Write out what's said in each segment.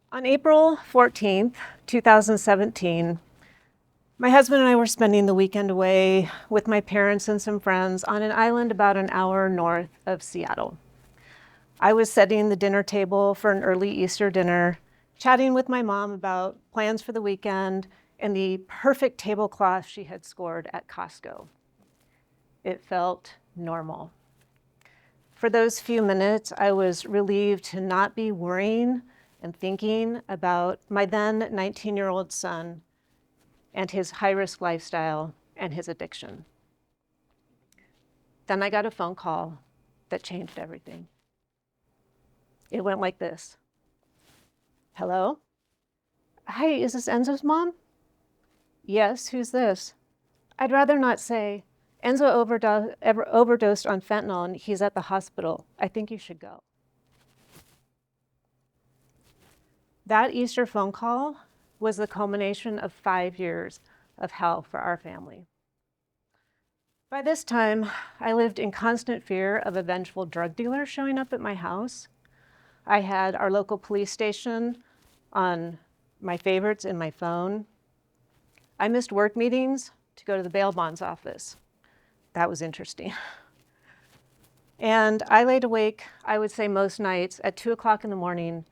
On April 14th, 2017, my husband and I were spending the weekend away with my parents and some friends on an island about an hour north of Seattle. I was setting the dinner table for an early Easter dinner, chatting with my mom about plans for the weekend and the perfect tablecloth she had scored at Costco. It felt normal. For those few minutes, I was relieved to not be worrying and thinking about my then 19-year-old son and his high-risk lifestyle and his addiction. Then I got a phone call that changed everything. It went like this. Hello? Hi, is this Enzo's mom? Yes, who's this? I'd rather not say. Enzo overdosed on fentanyl and he's at the hospital. I think you should go. That Easter phone call was the culmination of 5 years of hell for our family. By this time, I lived in constant fear of a vengeful drug dealer showing up at my house. I had our local police station on my favorites in my phone. I missed work meetings to go to the bail bonds office. That was interesting. And I laid awake, I would say most nights, at 2 o'clock in the morning,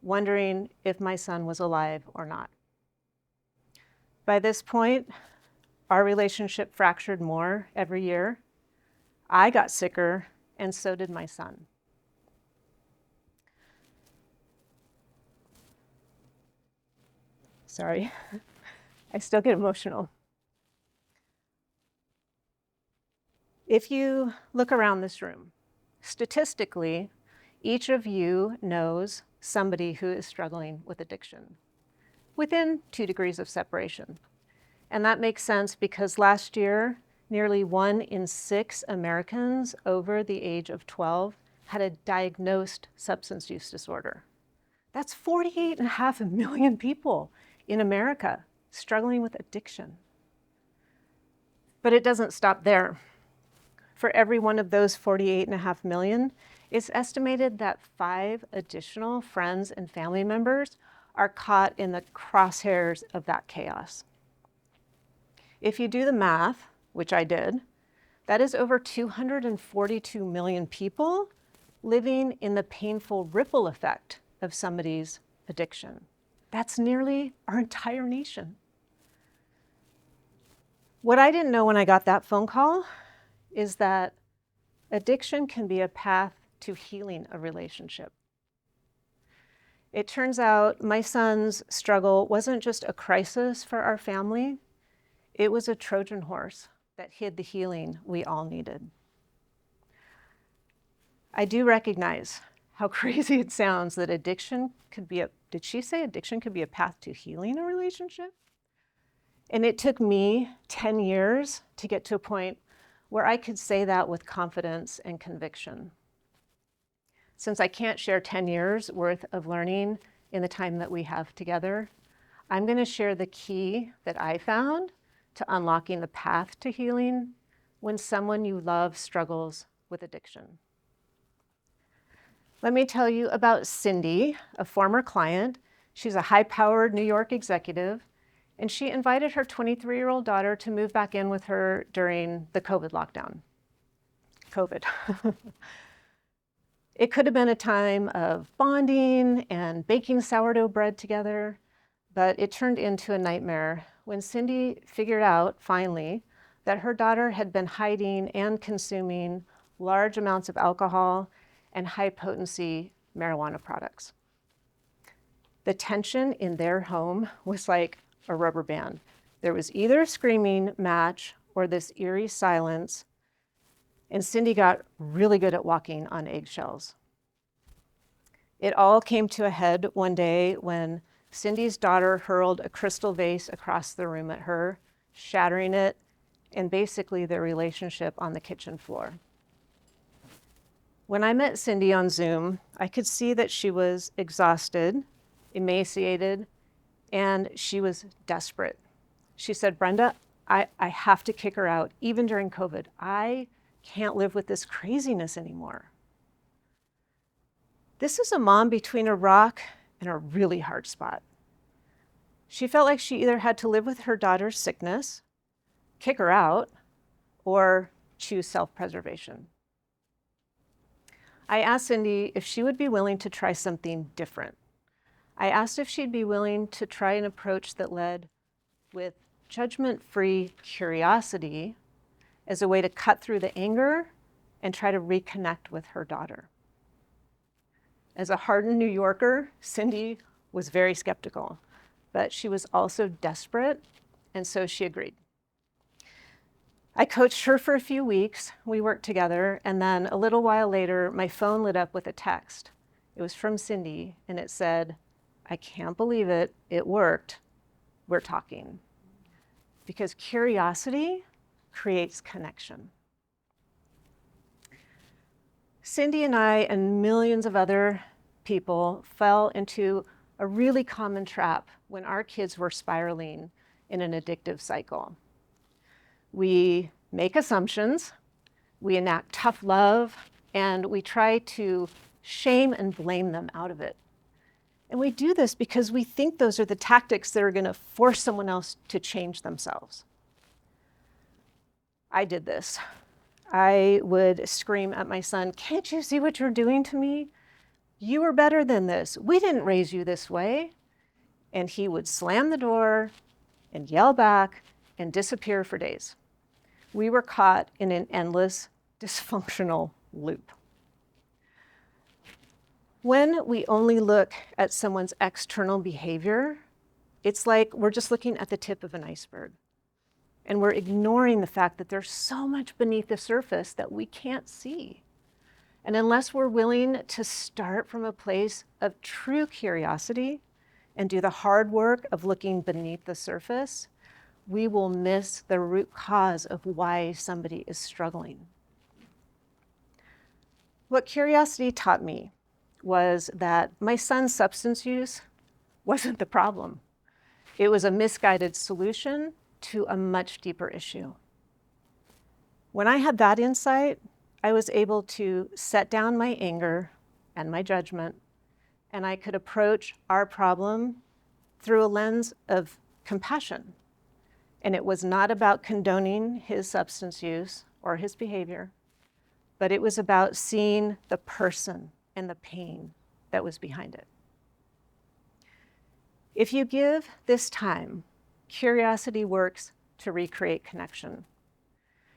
wondering if my son was alive or not. By this point, our relationship fractured more every year. I got sicker, and so did my son. Sorry, I still get emotional. If you look around this room, statistically, each of you knows somebody who is struggling with addiction within 2 degrees of separation. And that makes sense because last year, nearly 1 in 6 Americans over the age of 12 had a diagnosed substance use disorder. That's 48.5 million people in America struggling with addiction. But it doesn't stop there. For every one of those 48.5 million, it's estimated that 5 additional friends and family members are caught in the crosshairs of that chaos. If you do the math, which I did, that is over 242 million people living in the painful ripple effect of somebody's addiction. That's nearly our entire nation. What I didn't know when I got that phone call is that addiction can be a path to healing a relationship. It turns out my son's struggle wasn't just a crisis for our family, it was a Trojan horse that hid the healing we all needed. I do recognize how crazy it sounds that addiction could be did she say addiction could be a path to healing a relationship? And it took me 10 years to get to a point where I could say that with confidence and conviction. Since I can't share 10 years worth of learning in the time that we have together, I'm going to share the key that I found to unlocking the path to healing when someone you love struggles with addiction. Let me tell you about Cindy, a former client. She's a high-powered New York executive, and she invited her 23-year-old daughter to move back in with her during the COVID lockdown. COVID. It could have been a time of bonding and baking sourdough bread together, but it turned into a nightmare when Cindy figured out, finally, that her daughter had been hiding and consuming large amounts of alcohol and high-potency marijuana products. The tension in their home was like a rubber band. There was either a screaming match or this eerie silence, and Cindy got really good at walking on eggshells. It all came to a head one day when Cindy's daughter hurled a crystal vase across the room at her, shattering it, and basically their relationship on the kitchen floor. When I met Cindy on Zoom, I could see that she was exhausted, emaciated, and she was desperate. She said, Brenda, I have to kick her out, even during COVID. I can't live with this craziness anymore. This is a mom between a rock in a really hard spot. She felt like she either had to live with her daughter's sickness, kick her out, or choose self-preservation. I asked Cindy if she would be willing to try something different. I asked if she'd be willing to try an approach that led with judgment-free curiosity as a way to cut through the anger and try to reconnect with her daughter. As a hardened New Yorker, Cindy was very skeptical, but she was also desperate, and so she agreed. I coached her for a few weeks, we worked together, and then a little while later, my phone lit up with a text. It was from Cindy, and it said, "I can't believe it, it worked, we're talking." Because curiosity creates connection. Cindy and I and millions of other people fell into a really common trap when our kids were spiraling in an addictive cycle. We make assumptions, we enact tough love, and we try to shame and blame them out of it. And we do this because we think those are the tactics that are going to force someone else to change themselves. I did this. I would scream at my son, "Can't you see what you're doing to me? You are better than this. We didn't raise you this way." And he would slam the door and yell back and disappear for days. We were caught in an endless dysfunctional loop. When we only look at someone's external behavior, it's like we're just looking at the tip of an iceberg. And we're ignoring the fact that there's so much beneath the surface that we can't see. And unless we're willing to start from a place of true curiosity and do the hard work of looking beneath the surface, we will miss the root cause of why somebody is struggling. What curiosity taught me was that my son's substance use wasn't the problem. It was a misguided solution to a much deeper issue. When I had that insight, I was able to set down my anger and my judgment, and I could approach our problem through a lens of compassion. And it was not about condoning his substance use or his behavior, but it was about seeing the person and the pain that was behind it. If you give this time, curiosity works to recreate connection.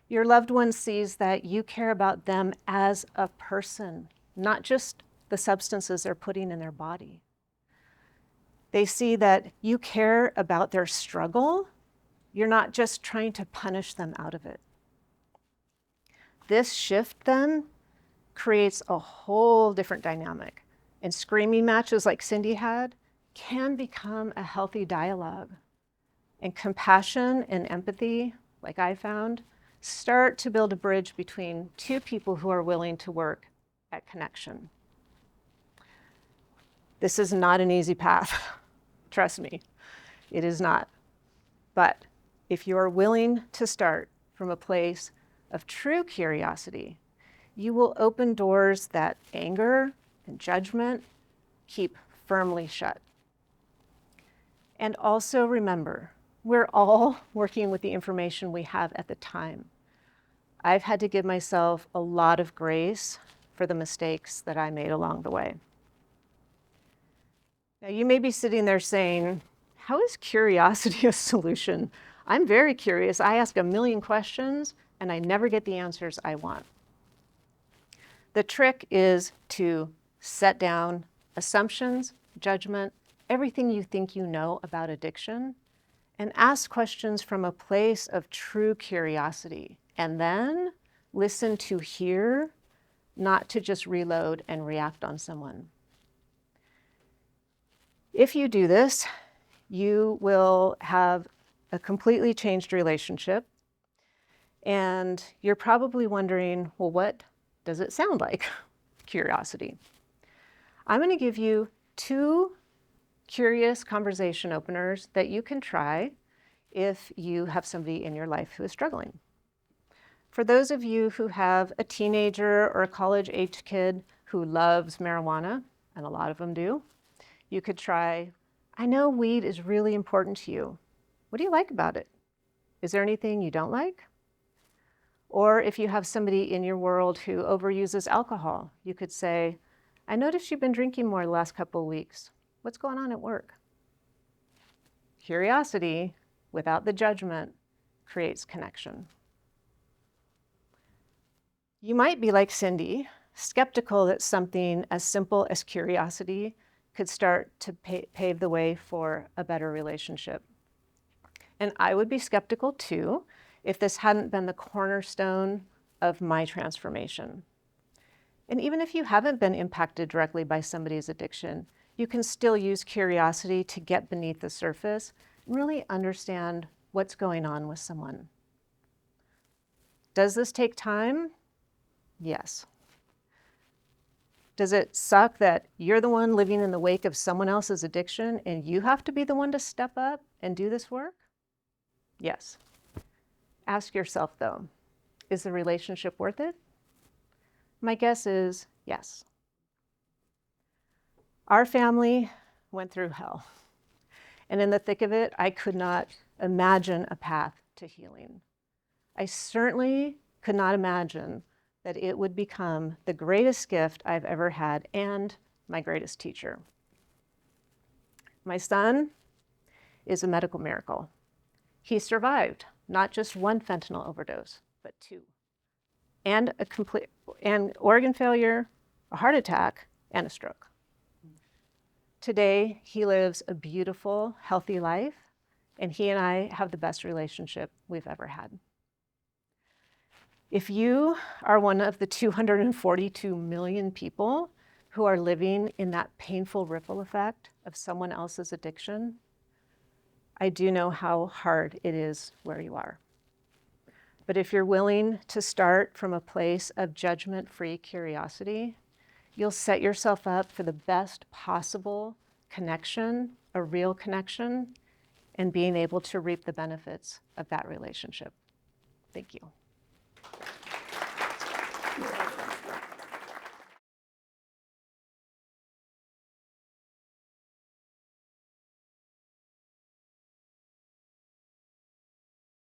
Your loved one sees that you care about them as a person, not just the substances they're putting in their body. They see that you care about their struggle. You're not just trying to punish them out of it. This shift then creates a whole different dynamic. And screaming matches like Cindy had can become a healthy dialogue. And compassion and empathy, like I found, start to build a bridge between two people who are willing to work at connection. This is not an easy path. Trust me, it is not. But if you are willing to start from a place of true curiosity, you will open doors that anger and judgment keep firmly shut. And also remember, we're all working with the information we have at the time. I've had to give myself a lot of grace for the mistakes that I made along the way. Now, you may be sitting there saying, how is curiosity a solution? I'm very curious. I ask a million questions, and I never get the answers I want. The trick is to set down assumptions, judgment, everything you think you know about addiction, and ask questions from a place of true curiosity, and then listen to hear, not to just reload and react on someone. If you do this, you will have a completely changed relationship, and you're probably wondering, well, what does it sound like? Curiosity. I'm going to give you 2 curious conversation openers that you can try if you have somebody in your life who is struggling. For those of you who have a teenager or a college-age kid who loves marijuana, and a lot of them do, You could try, I know weed is really important to you. What do you like about it? Is there anything you don't like? Or if you have somebody in your world who overuses alcohol, you could say, I noticed you've been drinking more the last couple of weeks. What's going on at work? Curiosity, without the judgment, creates connection. You might be like Cindy, skeptical that something as simple as curiosity could start to pave the way for a better relationship. And I would be skeptical too if this hadn't been the cornerstone of my transformation. And even if you haven't been impacted directly by somebody's addiction, you can still use curiosity to get beneath the surface and really understand what's going on with someone. Does this take time? Yes. Does it suck that you're the one living in the wake of someone else's addiction and you have to be the one to step up and do this work? Yes. Ask yourself though, is the relationship worth it? My guess is yes. Our family went through hell. And in the thick of it, I could not imagine a path to healing. I certainly could not imagine that it would become the greatest gift I've ever had and my greatest teacher. My son is a medical miracle. He survived not just one fentanyl overdose, but 2. And organ failure, a heart attack, and a stroke. Today, he lives a beautiful, healthy life, and he and I have the best relationship we've ever had. If you are one of the 242 million people who are living in that painful ripple effect of someone else's addiction, I do know how hard it is where you are. But if you're willing to start from a place of judgment-free curiosity, you'll set yourself up for the best possible connection, a real connection, and being able to reap the benefits of that relationship. Thank you.